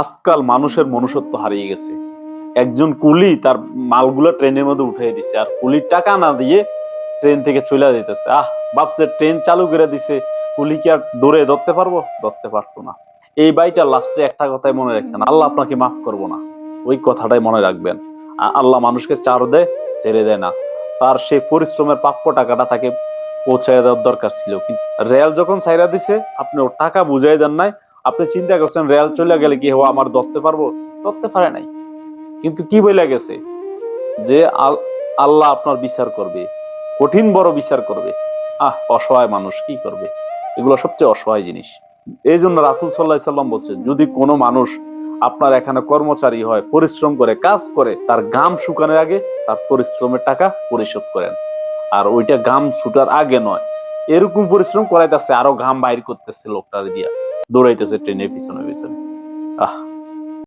আজকাল মানুষের মনুষ্যত্ব হারিয়ে গেছে। একজন কুলি তার মালগুলো ট্রেনের মধ্যে উঠিয়ে দিছে, আর কুলির টাকা না দিয়ে ট্রেন থেকে চলে যেতেছে। ভাবছে ট্রেন চালু করে দিছে, কুলি কি আর দৌড়ে ধরতে পারবো? ধরতে পারতো না। এই বাইটা লাস্টে একটা কথাই মনে রাখেন, আল্লাহ আপনাকে মাফ করবো না। ওই কথাটাই মনে রাখবেন। আল্লাহ মানুষকে চার দেয়, ছেড়ে দেয় না। তার সেই পরিশ্রমের প্রাপ্য টাকাটা তাকে পৌঁছায় দেওয়ার দরকার ছিল। কিন্তু রেল যখন ছাইরা দিছে, আপনি ওর টাকা বুঝাই দেন নাই। আপনি চিন্তা করছেন রেল চলে গেলে কি হবো, আমার ধরতে পারবো? ধরতে পারে নাই। কিন্তু কি বলে গেছে যে আল্লাহ আপনার বিচার করবে, কঠিন বড় বিচার করবে। অসহায় মানুষ কি করবে? এগুলো সবচেয়ে অসহায় জিনিস। এই জন্য রাসূল সাল্লাল্লাহু আলাইহি সাল্লাম বলছে, যদি কোনো মানুষ আপনার এখানে কর্মচারী হয়, পরিশ্রম করে কাজ করে, তার ঘাম শুকানোর আগে তার পরিশ্রমের টাকা পরিশোধ করেন। আর ওইটা ঘাম ছুটার আগে নয়। এরকম পরিশ্রম করাইতেছে, আরো ঘাম বাইর করতেছে লোকটার দিয়া, দৌড়াইতেছে ট্রেনের পিছনে পিছনে। আহ